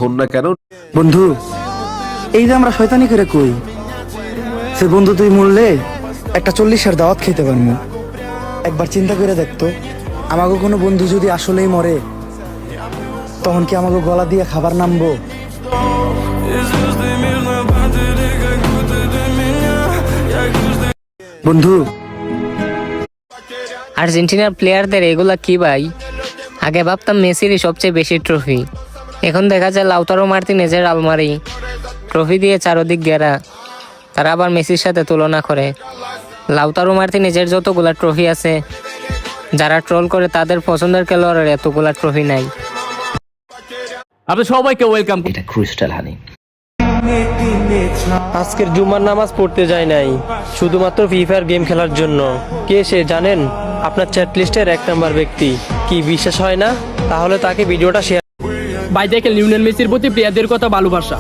হন না কেন। বন্ধু, এই যে আমরা শয়তানি করে কই, সে বন্ধু তুই মরলে একটা 40-এর দাওয়াত খেতে পারবো। একবার চিন্তা করে দেখতো, আমাকে কোনো বন্ধু যদি আসলেই মরে, তখন কি আমাকে গলা দিয়ে খাবার নামবো? বন্ধু, আর্জেন্টিনার প্লেয়ারদের এগুলা কি ভাই? আগে ভাবতাম মেসিরই সবচেয়ে বেশি ট্রফি, এখন দেখা যায় লাউতারো মার্টিনেজের আলমারি ট্রফি দিয়ে চারদিক ঘেরা। তারা আবার মেসির সাথে তুলনা করে। লাউতারো মার্টিনেজের যতগুলা ট্রফি আছে, যারা ট্রোল করে তাদের পছন্দের খেলোয়াড়ের এতগুলা ট্রফি নাই। আপনাদের সবাইকে ওয়েলকাম। এটা ক্রিস্টাল হানি। আজকের জুমার নামাজ পড়তে যায় নাই, শুধুমাত্র ফ্রি ফায়ার গেম খেলার জন্য। কে সে জানেন? আপনার চ্যাট লিস্টের 1 নম্বর ব্যক্তি। কি বিশ্বাস হয় না? তাহলে তাকে ভিডিওটা শেয়ার। ভাই দেখেন, লিওনেল মেসির প্রতি প্লেয়ারদের কথা ভালোবাসা।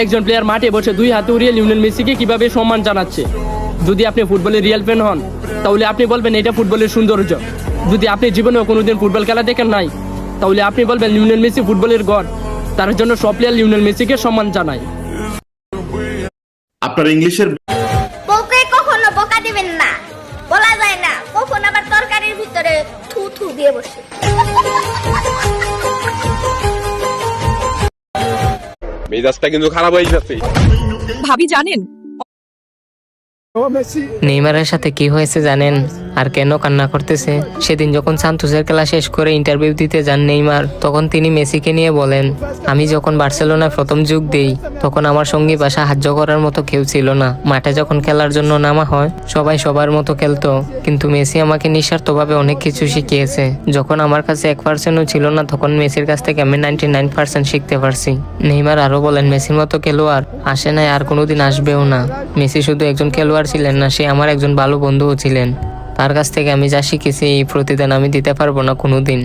একজন প্লেয়ার মাঠে বসে 2 হাতে উড়িয়ে লিওনেল মেসিকে কিভাবে সম্মান জানাচ্ছে। যদি আপনি ফুটবলের রিয়েল ফ্যান হন, তাহলে আপনি বলবেন এটা ফুটবলের সৌন্দর্য। যদি আপনি জীবনেও কোনোদিন ফুটবল খেলা দেখেন নাই, তাহলে আপনি বলবেন লিওনেল মেসি ফুটবলের গড। তার জন্য সব প্লেয়ার লিওনেল মেসিকে সম্মান জানায়। আপনার ইংলিশের বউকে কখনো বকা দিবেন না, বলা যায় না কখন আবার তরকারির ভিতরে থু থু দিয়ে বসে। মেজাজটা কিন্তু খারাপ হয়ে যাচ্ছে। ভাবি জানেন নেইমারের সাথে কি হয়েছে জানেন? আর কেন কান্না করতেছে? সেদিন যখন সান্তোসের খেলা শেষ করে ইন্টারভিউ দিতে যান নেইমার, তখন তিনি মেসিকে নিয়ে বলেন, আমি যখন বার্সেলোনায় প্রথম যোগ দেই, তখন আমার সঙ্গী বা সাহায্য করার মতো কেউ ছিল না। মাঠে যখন খেলার জন্য নামা হয়, সবাই সবার মতো খেলতো, কিন্তু মেসি আমাকে নিঃস্বার্থভাবে অনেক কিছু শিখিয়েছে। যখন আমার কাছে 1%ও ছিল না, তখন মেসির কাছ থেকে আমি 99% শিখতে পারছি। নেইমার আরো বলেন, মেসির মতো খেলোয়াড় আসে নাই, আর কোনোদিন আসবেও না। মেসি শুধু একজন খেলোয়াড় ছিলেন না, সে আমার একজন ভালো বন্ধুও ছিলেন। তার কাছ থেকে আমি যা শিখেছি, এই প্রতিদান আমি দিতে পারবো না কোনোদিন।